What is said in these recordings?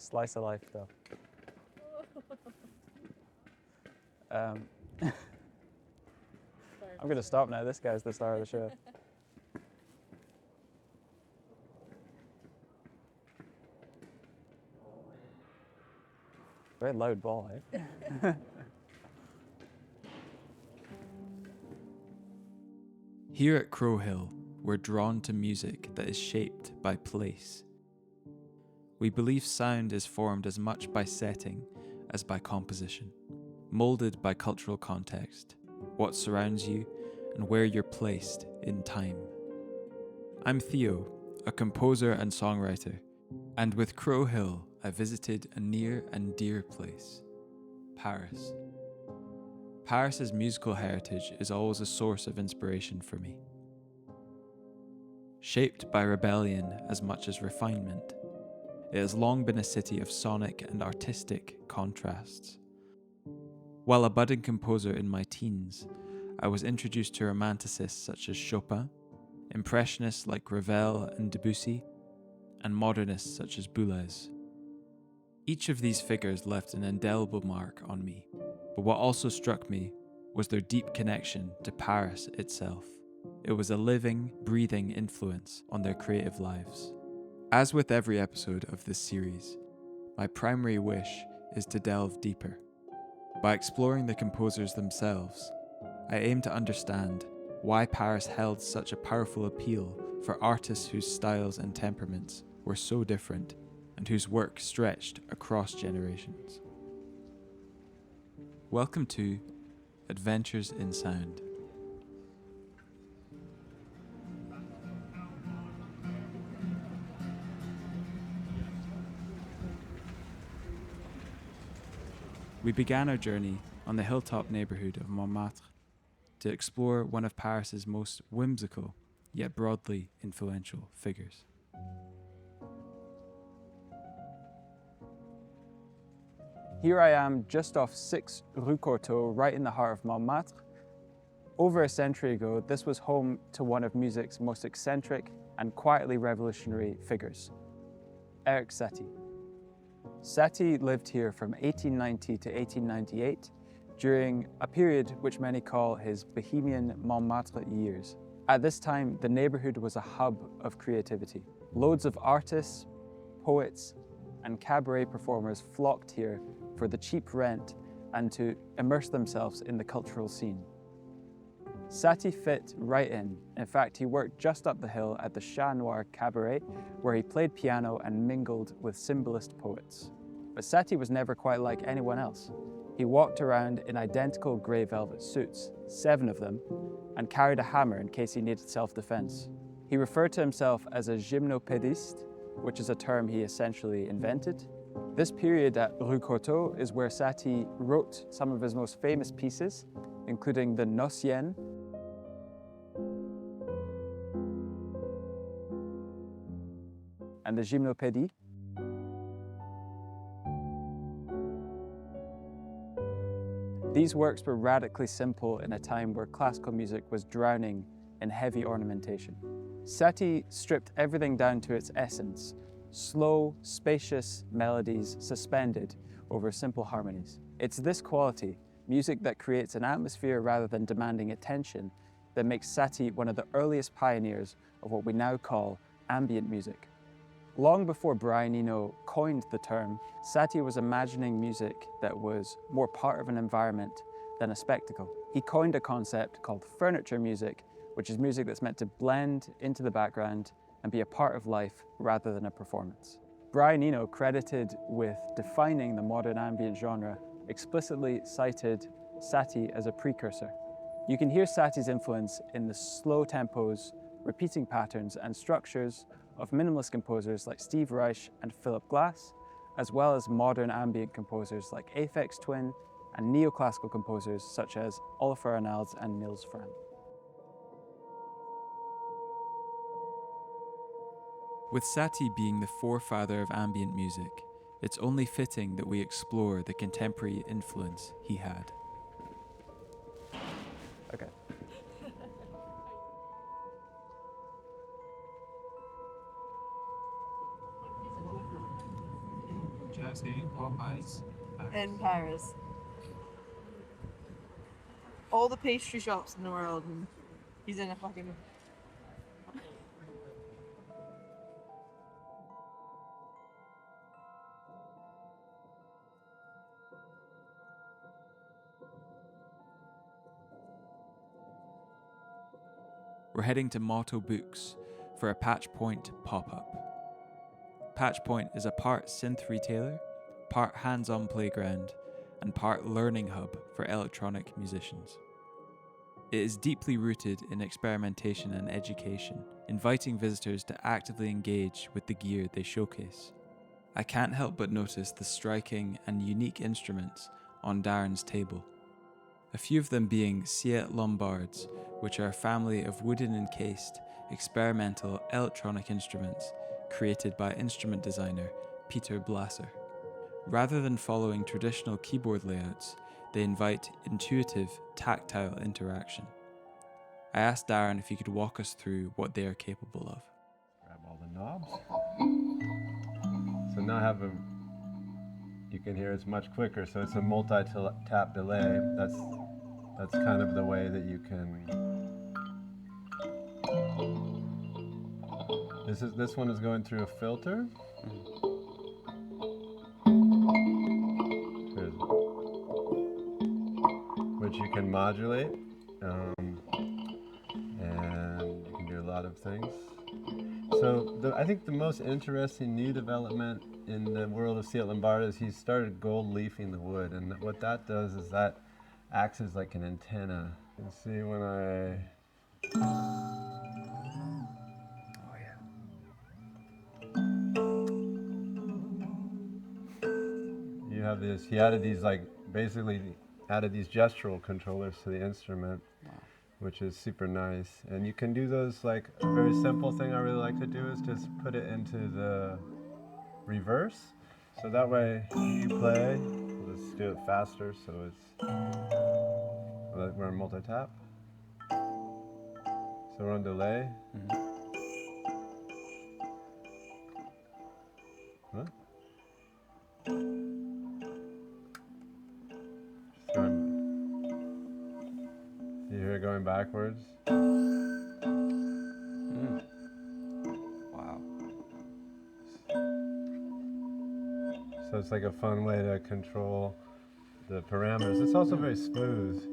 Slice of life, though. I'm going to stop now. This guy's the star of the show. Very loud ball, eh? Here at Crow Hill, we're drawn to music that is shaped by place. We believe sound is formed as much by setting as by composition, molded by cultural context, what surrounds you, and where you're placed in time. I'm Theo, a composer and songwriter, and with Crow Hill, I visited a near and dear place, Paris. Paris's musical heritage is always a source of inspiration for me. Shaped by rebellion as much as refinement, it has long been a city of sonic and artistic contrasts. While a budding composer in my teens, I was introduced to romanticists such as Chopin, impressionists like Ravel and Debussy, and modernists such as Boulez. Each of these figures left an indelible mark on me, but what also struck me was their deep connection to Paris itself. It was a living, breathing influence on their creative lives. As with every episode of this series, my primary wish is to delve deeper. By exploring the composers themselves, I aim to understand why Paris held such a powerful appeal for artists whose styles and temperaments were so different and whose work stretched across generations. Welcome to Adventures in Sound. We began our journey on the hilltop neighbourhood of Montmartre to explore one of Paris's most whimsical yet broadly influential figures. Here I am just off 6 Rue Courtauld, right in the heart of Montmartre. Over a century ago, this was home to one of music's most eccentric and quietly revolutionary figures, Erik Satie. Satie lived here from 1890 to 1898 during a period which many call his Bohemian Montmartre years. At this time, the neighbourhood was a hub of creativity. Loads of artists, poets, and cabaret performers flocked here for the cheap rent and to immerse themselves in the cultural scene. Satie fit right in. In fact, he worked just up the hill at the Chat Noir Cabaret, where he played piano and mingled with symbolist poets. But Satie was never quite like anyone else. He walked around in identical grey velvet suits, 7 of them, and carried a hammer in case he needed self-defense. He referred to himself as a gymnopédiste, which is a term he essentially invented. This period at Rue Courtauld is where Satie wrote some of his most famous pieces, including the Nocienne, and the Gymnopédie. These works were radically simple in a time where classical music was drowning in heavy ornamentation. Satie stripped everything down to its essence, slow, spacious melodies suspended over simple harmonies. It's this quality, music that creates an atmosphere rather than demanding attention, that makes Satie one of the earliest pioneers of what we now call ambient music. Long before Brian Eno coined the term, Satie was imagining music that was more part of an environment than a spectacle. He coined a concept called furniture music, which is music that's meant to blend into the background and be a part of life rather than a performance. Brian Eno, credited with defining the modern ambient genre, explicitly cited Satie as a precursor. You can hear Satie's influence in the slow tempos, repeating patterns and structures of minimalist composers like Steve Reich and Philip Glass, as well as modern ambient composers like Aphex Twin and neoclassical composers such as Olafur Arnalds and Nils Frahm. With Satie being the forefather of ambient music, it's only fitting that we explore the contemporary influence he had. Okay. In Paris. All the pastry shops in the world, and he's in a fucking... We're heading to Motto Books for a Patch Point pop-up. Patch Point is a part synth retailer, part hands-on playground, and part learning hub for electronic musicians. It is deeply rooted in experimentation and education, inviting visitors to actively engage with the gear they showcase. I can't help but notice the striking and unique instruments on Darren's table. A few of them being Satie Lombards, which are a family of wooden encased, experimental electronic instruments created by instrument designer Peter Blasser. Rather than following traditional keyboard layouts, they invite intuitive, tactile interaction. I asked Darren if he could walk us through what they are capable of. Grab all the knobs. So now I have you can hear it's much quicker, so it's a multi-tap delay. That's kind of the way that you can... This one is going through a filter. Which you can modulate, and you can do a lot of things. So I think the most interesting new development in the world of Satie Lombard is he started gold leafing the wood, and what that does is that acts as like an antenna. You can see when you have this, he added these basically added these gestural controllers to the instrument, which is super nice. And you can do those, like a very simple thing I really like to do is just put it into the reverse. So that way you play, let's do it faster so we're on multi-tap. So we're on delay. Huh? You hear it going backwards? Wow. So it's like a fun way to control the parameters. It's also very smooth.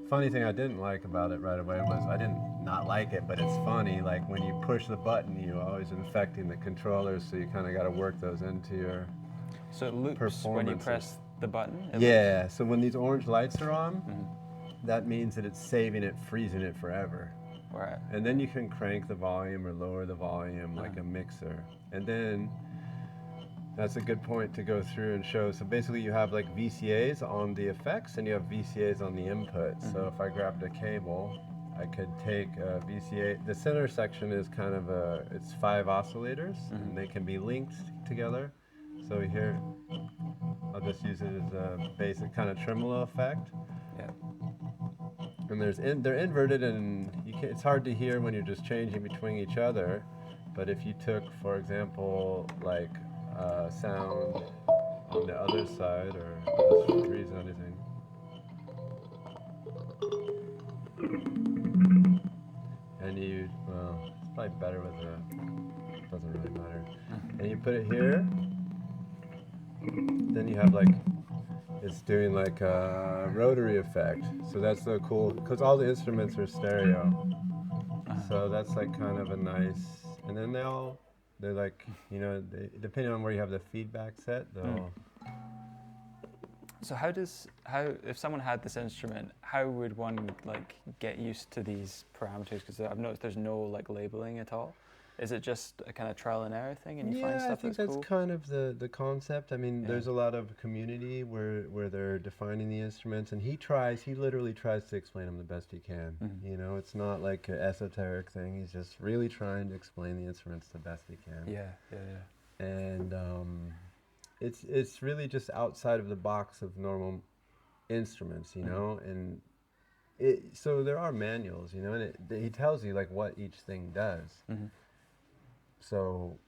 Funny thing I didn't like about it right away was I didn't not like it, but it's funny. Like when you push the button, you're always infecting the controllers, so you kind of got to work those into your So it loops when you press the button? Yeah, so when these orange lights are on, that means that it's saving it, freezing it forever. Right. And then you can crank the volume or lower the volume like a mixer. And then that's a good point to go through and show. So basically you have like VCAs on the effects and you have VCAs on the input. So if I grabbed a cable, I could take a VCA. The center section is kind of it's 5 oscillators and they can be linked together. So here, I'll just use it as a basic kind of tremolo effect. Yeah. And they're inverted, and it's hard to hear when you're just changing between each other. But if you took, for example, like sound on the other side, or let's freeze anything. And well, it's probably better with doesn't really matter. And you put it here, then you have it's doing like a rotary effect. So that's so cool, because all the instruments are stereo. So that's like kind of a nice, and then they're like, depending on where you have the feedback set, they'll... So if someone had this instrument, how would one get used to these parameters? Because I've noticed there's no labeling at all. Is it just a kind of trial and error thing, and you find stuff that's cool? Yeah, I think that's kind of the concept. I mean, there's a lot of community where they're defining the instruments, and he literally tries to explain them the best he can. It's not like an esoteric thing. He's just really trying to explain the instruments the best he can. Yeah. And it's really just outside of the box of normal instruments, and so there are manuals, and he tells you what each thing does. So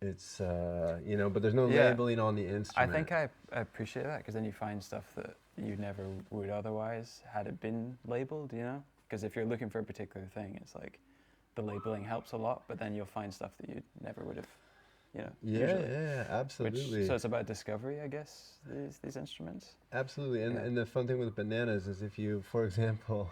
It's you know, but there's no Yeah. labeling on the I instrument. think I appreciate that because then you find stuff that you never would otherwise had it been labeled, you know? Because if you're looking for a particular thing, it's like the labeling helps a lot, but then you'll find stuff that you never would have, you know, Yeah, usually. yeah, absolutely. So it's about discovery, I guess, these instruments. Absolutely, Yeah. and the fun thing with bananas is if you, for example,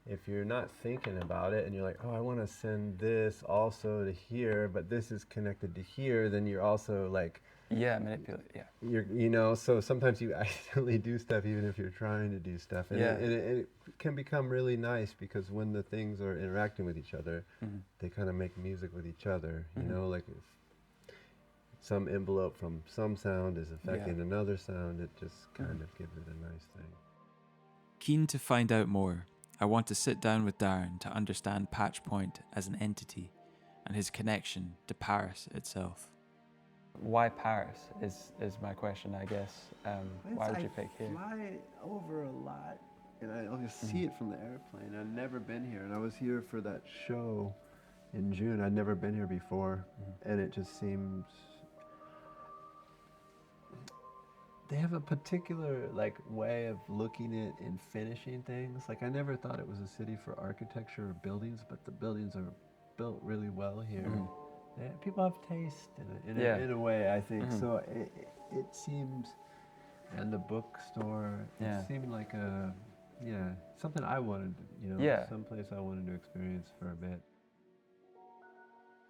if you're not thinking about it and you're like, oh, I want to send this also to here, but this is connected to here, then you're also like, Yeah, manipulate, yeah. you know, so sometimes you accidentally do stuff even if you're trying to do stuff, and, Yeah. it can become really nice because when the things are interacting with each other, they kind of make music with each other, you know, like if some envelope from some sound is affecting another sound, it just kind of gives it a nice thing. Keen to find out more, I want to sit down with Darren to understand Patch Point as an entity and his connection to Paris itself. Why Paris is my question, I guess. Why would you pick here? I fly over a lot, and I always see it from the airplane. I've never been here, and I was here for that show in June. I'd never been here before, and it just seems they have a particular like way of looking at and finishing things. Like I never thought it was a city for architecture or buildings, but the buildings are built really well here. Yeah, people have taste in a way, I think. So it seems, and the bookstore, it seemed like something I wanted, you know, someplace I wanted to experience for a bit.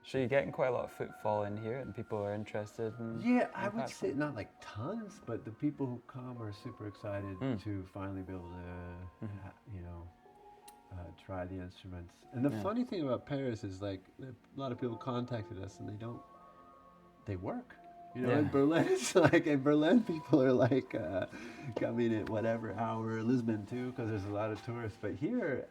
So you're getting quite a lot of footfall in here and people are interested in I would Patch say Point? not like tons, but the people who come are super excited to finally be able to, you know, try the instruments. And the funny thing about Paris is like a lot of people contacted us and they work. You know, in Berlin, it's like, in Berlin, people are like coming at whatever hour, Lisbon too, because there's a lot of tourists. But here,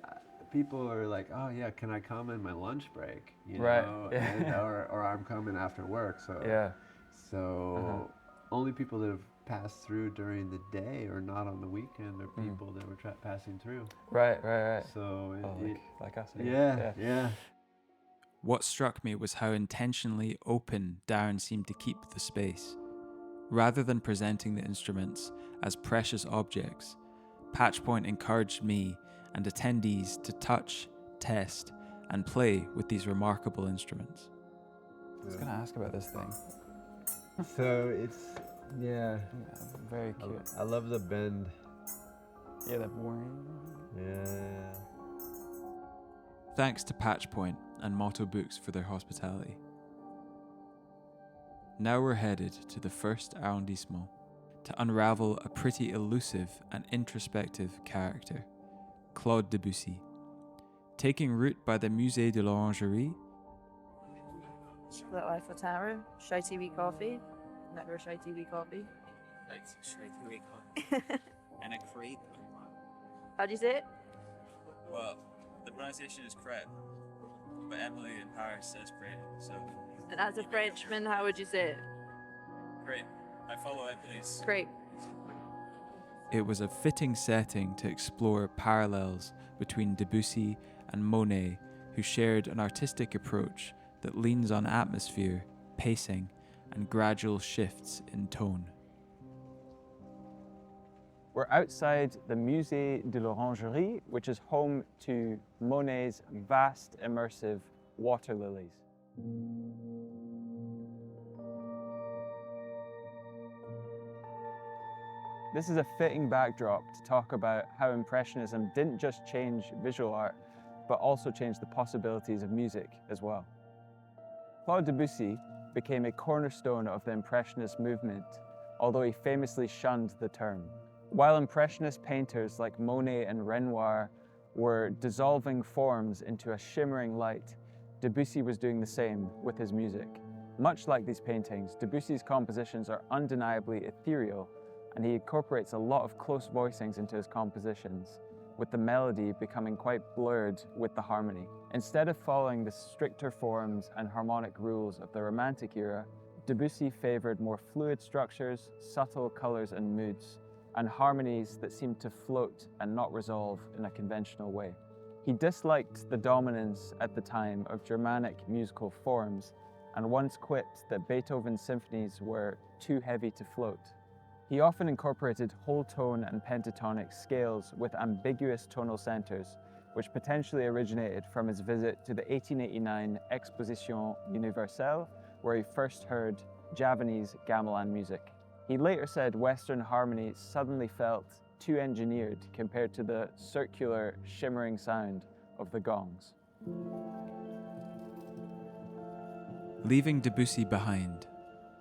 people are like, oh yeah, can I come in my lunch break? You know, and, or I'm coming after work. So only people that have passed through during the day or not on the weekend are people that were passing through. Right. So like us. yeah. What struck me was how intentionally open Darren seemed to keep the space. Rather than presenting the instruments as precious objects, Patch Point encouraged me and attendees to touch, test, and play with these remarkable instruments. I was going to ask about this thing. So it's, Very cute. I love the bend. Yeah, that boring. Yeah. Thanks to Patch Point and Motto Books for their hospitality. Now we're headed to the first arrondissement to unravel a pretty elusive and introspective character, Claude Debussy. Taking route by the Musée de l'Orangerie, Split Life with Tara, Shy TV Coffee, never Shy TV Coffee. That's straight away coffee and a crepe. How do you say it? Well, the pronunciation is crepe, but Emily in Paris says crepe, so And as a Frenchman, how would you say it? crepe. I follow Emily's. Crepe. it was a fitting setting to explore parallels between Debussy and Monet, who shared an artistic approach that leans on atmosphere, pacing, and gradual shifts in tone. We're outside the Musée de l'Orangerie, which is home to Monet's vast immersive water lilies. This is a fitting backdrop to talk about how Impressionism didn't just change visual art, but also changed the possibilities of music as well. Claude Debussy became a cornerstone of the Impressionist movement, although he famously shunned the term. While Impressionist painters like Monet and Renoir were dissolving forms into a shimmering light, Debussy was doing the same with his music. Much like these paintings, Debussy's compositions are undeniably ethereal, and he incorporates a lot of close voicings into his compositions, with the melody becoming quite blurred with the harmony. Instead of following the stricter forms and harmonic rules of the Romantic era, Debussy favored more fluid structures, subtle colors and moods, and harmonies that seemed to float and not resolve in a conventional way. He disliked the dominance at the time of Germanic musical forms and once quipped that Beethoven's symphonies were too heavy to float. He often incorporated whole tone and pentatonic scales with ambiguous tonal centers, which potentially originated from his visit to the 1889 Exposition Universelle, where he first heard Javanese gamelan music. He later said Western harmony suddenly felt too engineered compared to the circular, shimmering sound of the gongs. Leaving Debussy behind,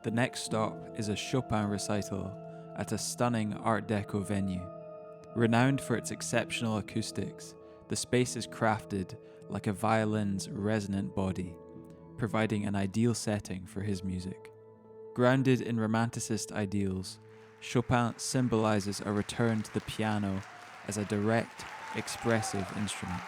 the next stop is a Chopin recital at a stunning Art Deco venue. Renowned for its exceptional acoustics, the space is crafted like a violin's resonant body, providing an ideal setting for his music. Grounded in Romanticist ideals, Chopin symbolizes a return to the piano as a direct, expressive instrument.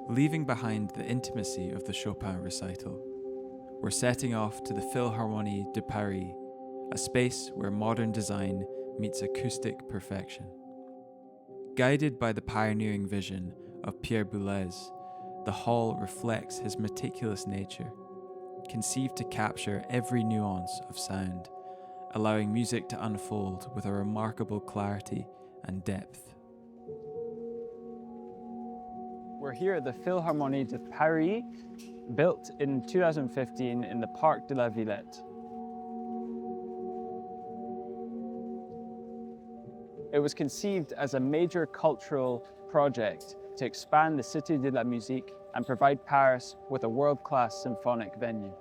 Leaving behind the intimacy of the Chopin recital, we're setting off to the Philharmonie de Paris, a space where modern design meets acoustic perfection. Guided by the pioneering vision of Pierre Boulez, the hall reflects his meticulous nature, conceived to capture every nuance of sound, allowing music to unfold with a remarkable clarity and depth. We're here at the Philharmonie de Paris, built in 2015 in the Parc de la Villette. It was conceived as a major cultural project to expand the Cité de la Musique and provide Paris with a world-class symphonic venue.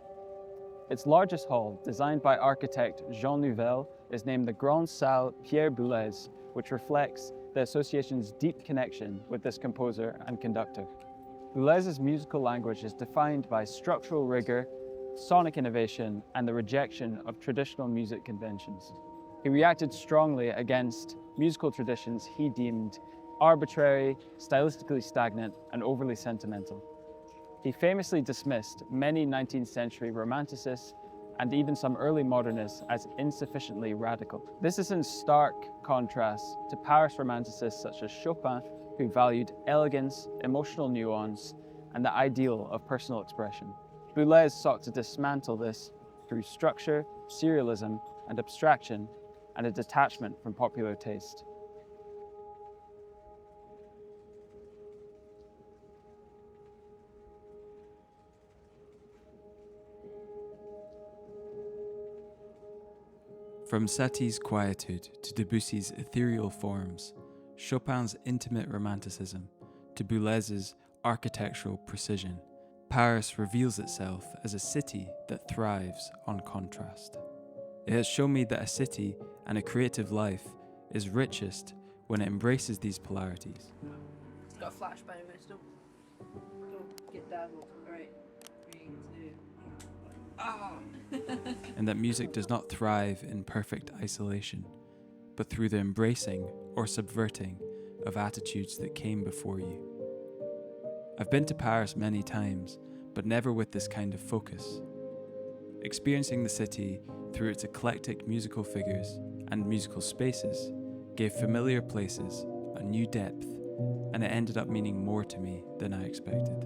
Its largest hall, designed by architect Jean Nouvel, is named the Grande Salle Pierre Boulez, which reflects the association's deep connection with this composer and conductor. Boulez's musical language is defined by structural rigor, sonic innovation, and the rejection of traditional music conventions. He reacted strongly against musical traditions he deemed arbitrary, stylistically stagnant, and overly sentimental. He famously dismissed many 19th century romanticists and even some early modernists as insufficiently radical. This is in stark contrast to Paris romanticists such as Chopin, who valued elegance, emotional nuance, and the ideal of personal expression. Boulez sought to dismantle this through structure, serialism, and abstraction, and a detachment from popular taste. From Satie's quietude to Debussy's ethereal forms, Chopin's intimate romanticism to Boulez's architectural precision, Paris reveals itself as a city that thrives on contrast. It has shown me that a city and a creative life is richest when it embraces these polarities. It's got a flashbang, but don't get dazzled. Alright, 3, 2. Ah! And that music does not thrive in perfect isolation, but through the embracing or subverting of attitudes that came before you. I've been to Paris many times, but never with this kind of focus. Experiencing the city through its eclectic musical figures and musical spaces gave familiar places a new depth, and it ended up meaning more to me than I expected.